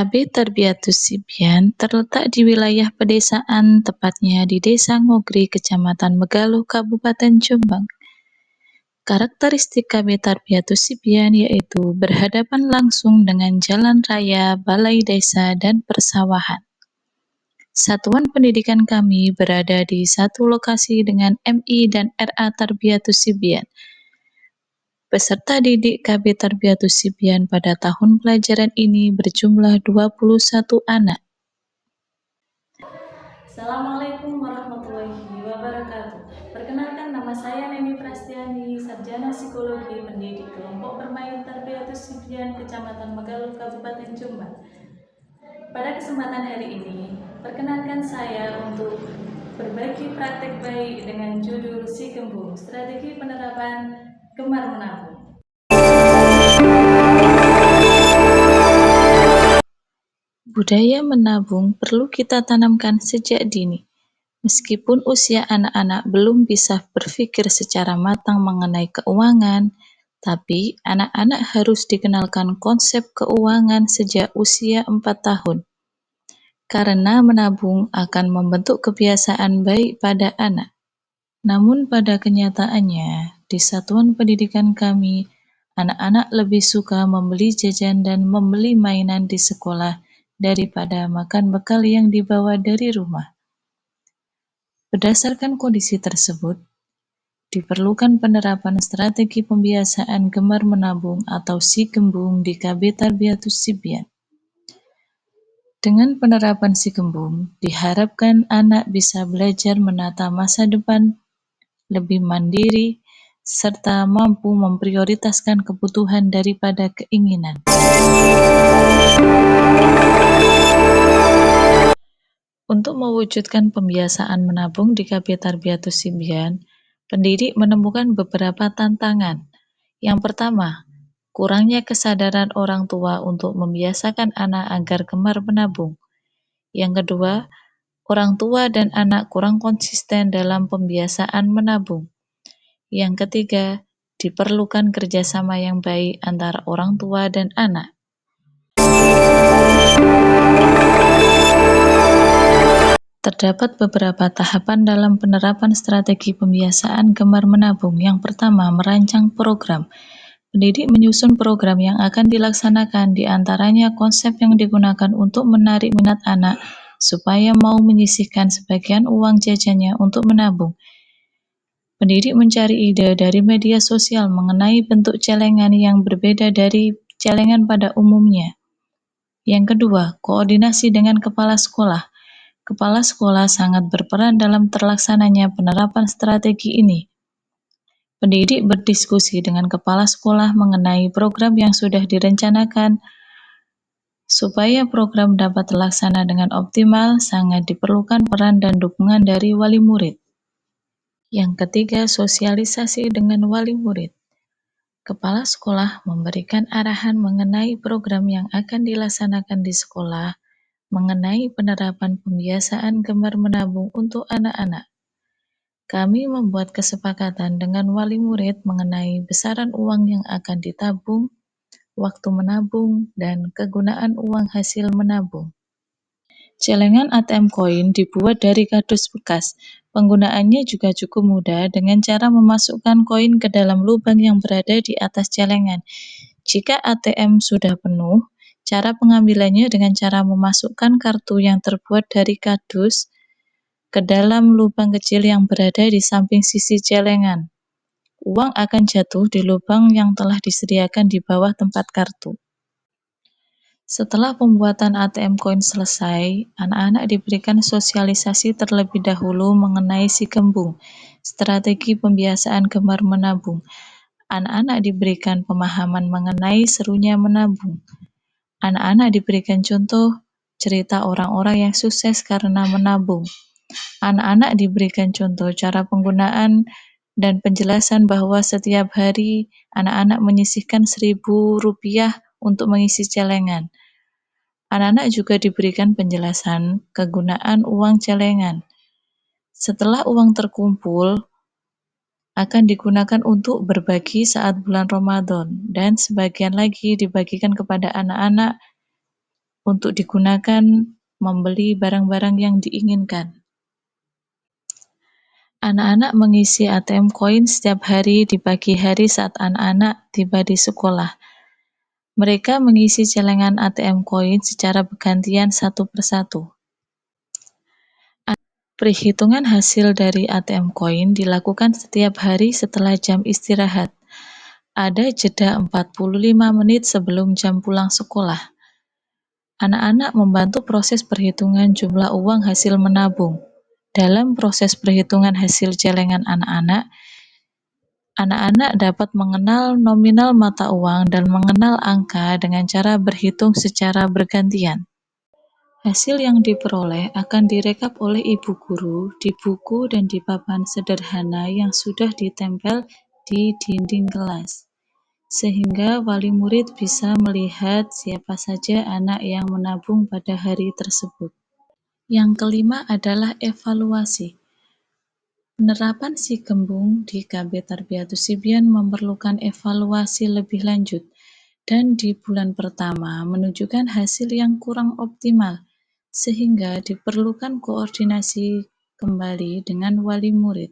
KB Tarbiyatus Sibyan terletak di wilayah pedesaan, tepatnya di Desa Ngogri, Kecamatan Megaluh, Kabupaten Jombang. Karakteristik KB Tarbiyatus Sibyan yaitu berhadapan langsung dengan jalan raya, balai desa, dan persawahan. Satuan pendidikan kami berada di satu lokasi dengan MI dan RA Tarbiyatus Sibyan. Peserta didik KB Tarbiyatus Sibyan pada tahun pelajaran ini berjumlah 21 anak. Assalamualaikum warahmatullahi wabarakatuh. Perkenalkan, nama saya Neni Prastiani, Sarjana Psikologi Pendidik Kelompok Bermain Tarbiyatus Sibyan, Kecamatan Megaluh, Kabupaten Jombang. Pada kesempatan hari ini, perkenalkan saya untuk berbagi praktek baik dengan judul Si Gembung, Strategi Penerapan Gemar Menabung. Budaya menabung perlu kita tanamkan sejak dini. Meskipun usia anak-anak belum bisa berpikir secara matang mengenai keuangan, tapi anak-anak harus dikenalkan konsep keuangan sejak usia 4 tahun. Karena menabung akan membentuk kebiasaan baik pada anak. Namun pada kenyataannya, di satuan pendidikan kami, anak-anak lebih suka membeli jajan dan membeli mainan di sekolah daripada makan bekal yang dibawa dari rumah. Berdasarkan kondisi tersebut, diperlukan penerapan strategi pembiasaan gemar menabung atau Si Gembung di KB Tarbiyatus Sibyan. Dengan penerapan Si Gembung, diharapkan anak bisa belajar menata masa depan, lebih mandiri, serta mampu memprioritaskan kebutuhan daripada keinginan. Untuk mewujudkan pembiasaan menabung di KB Tarbiyatus Sibyan, pendidik menemukan beberapa tantangan. Yang pertama, kurangnya kesadaran orang tua untuk membiasakan anak agar gemar menabung. Yang kedua, orang tua dan anak kurang konsisten dalam pembiasaan menabung. Yang ketiga, diperlukan kerjasama yang baik antara orang tua dan anak. Terdapat beberapa tahapan dalam penerapan strategi pembiasaan gemar menabung. Yang pertama, merancang program. Pendidik menyusun program yang akan dilaksanakan, di antaranya konsep yang digunakan untuk menarik minat anak supaya mau menyisihkan sebagian uang jajannya untuk menabung. Pendidik mencari ide dari media sosial mengenai bentuk celengan yang berbeda dari celengan pada umumnya. Yang kedua, koordinasi dengan kepala sekolah. Kepala sekolah sangat berperan dalam terlaksananya penerapan strategi ini. Pendidik berdiskusi dengan kepala sekolah mengenai program yang sudah direncanakan. Supaya program dapat terlaksana dengan optimal, sangat diperlukan peran dan dukungan dari wali murid. Yang ketiga, sosialisasi dengan wali murid. Kepala sekolah memberikan arahan mengenai program yang akan dilaksanakan di sekolah, mengenai penerapan pembiasaan gemar menabung untuk anak-anak. Kami membuat kesepakatan dengan wali murid mengenai besaran uang yang akan ditabung, waktu menabung, dan kegunaan uang hasil menabung. Celengan ATM koin dibuat dari kardus bekas. Penggunaannya juga cukup mudah dengan cara memasukkan koin ke dalam lubang yang berada di atas celengan. Jika ATM sudah penuh, cara pengambilannya dengan cara memasukkan kartu yang terbuat dari kardus ke dalam lubang kecil yang berada di samping sisi celengan. Uang akan jatuh di lubang yang telah disediakan di bawah tempat kartu. Setelah pembuatan ATM koin selesai, anak-anak diberikan sosialisasi terlebih dahulu mengenai Si Gembung, strategi pembiasaan gemar menabung. Anak-anak diberikan pemahaman mengenai serunya menabung. Anak-anak diberikan contoh cerita orang-orang yang sukses karena menabung. Anak-anak diberikan contoh cara penggunaan dan penjelasan bahwa setiap hari anak-anak menyisihkan Rp1.000 untuk mengisi celengan. Anak-anak juga diberikan penjelasan kegunaan uang celengan. Setelah uang terkumpul, akan digunakan untuk berbagi saat bulan Ramadan, dan sebagian lagi dibagikan kepada anak-anak untuk digunakan membeli barang-barang yang diinginkan. Anak-anak mengisi ATM koin setiap hari di pagi hari saat anak-anak tiba di sekolah. Mereka mengisi celengan ATM koin secara bergantian satu persatu. Perhitungan hasil dari ATM koin dilakukan setiap hari setelah jam istirahat. Ada jeda 45 menit sebelum jam pulang sekolah. Anak-anak membantu proses perhitungan jumlah uang hasil menabung. Dalam proses perhitungan hasil celengan anak-anak dapat mengenal nominal mata uang dan mengenal angka dengan cara berhitung secara bergantian. Hasil yang diperoleh akan direkap oleh ibu guru di buku dan di papan sederhana yang sudah ditempel di dinding kelas, sehingga wali murid bisa melihat siapa saja anak yang menabung pada hari tersebut. Yang kelima adalah evaluasi. Penerapan si gembung di KB Tarbiyatus Sibyan memerlukan evaluasi lebih lanjut, dan di bulan pertama menunjukkan hasil yang kurang optimal, sehingga diperlukan koordinasi kembali dengan wali murid.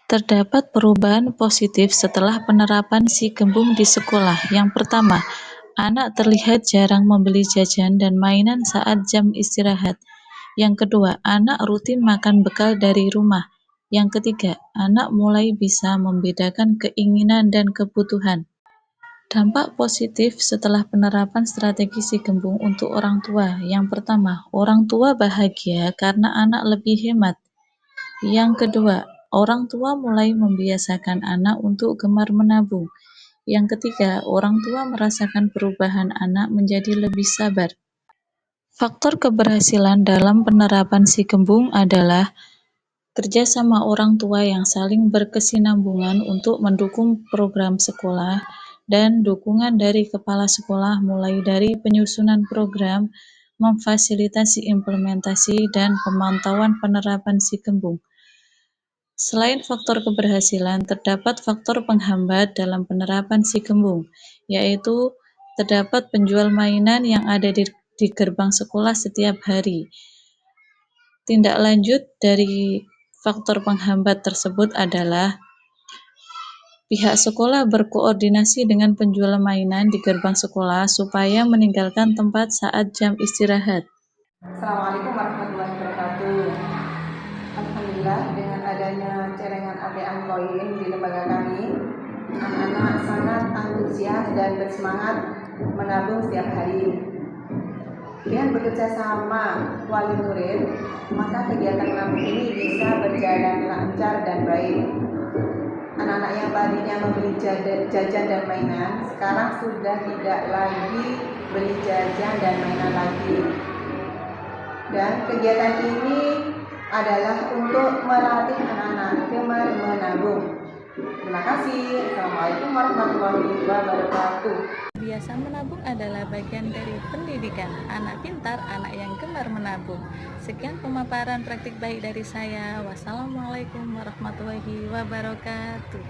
Terdapat perubahan positif setelah penerapan si gembung di sekolah. Yang pertama, anak terlihat jarang membeli jajan dan mainan saat jam istirahat. Yang kedua, anak rutin makan bekal dari rumah. Yang ketiga, anak mulai bisa membedakan keinginan dan kebutuhan. Dampak positif setelah penerapan strategi si gembung untuk orang tua. Yang pertama, orang tua bahagia karena anak lebih hemat. Yang kedua, orang tua mulai membiasakan anak untuk gemar menabung. Yang ketiga, orang tua merasakan perubahan anak menjadi lebih sabar. Faktor keberhasilan dalam penerapan si gembung adalah kerjasama orang tua yang saling berkesinambungan untuk mendukung program sekolah, dan dukungan dari kepala sekolah mulai dari penyusunan program, memfasilitasi implementasi, dan pemantauan penerapan si gembung. Selain faktor keberhasilan, terdapat faktor penghambat dalam penerapan si gembung, yaitu terdapat penjual mainan yang ada di gerbang sekolah setiap hari. Tindak lanjut dari faktor penghambat tersebut adalah pihak sekolah berkoordinasi dengan penjual mainan di gerbang sekolah supaya meninggalkan tempat saat jam istirahat. Assalamualaikum warahmatullahi wabarakatuh. Alhamdulillah, dengan adanya celengan ATM koin di lembaga kami, anak-anak sangat antusias dan bersemangat menabung setiap hari. Dengan bekerja sama wali murid, maka kegiatan menabung ini bisa berjalan lancar dan baik. Anak-anak yang tadinya membeli jajan dan mainan, sekarang sudah tidak lagi beli jajan dan mainan lagi. Dan kegiatan ini adalah untuk melatih anak-anak gemar menabung. Terima kasih. Assalamualaikum warahmatullahi wabarakatuh. Biasa menabung adalah bagian dari pendidikan. Anak pintar, anak yang gemar menabung. Sekian pemaparan praktik baik dari saya. Wassalamualaikum warahmatullahi wabarakatuh.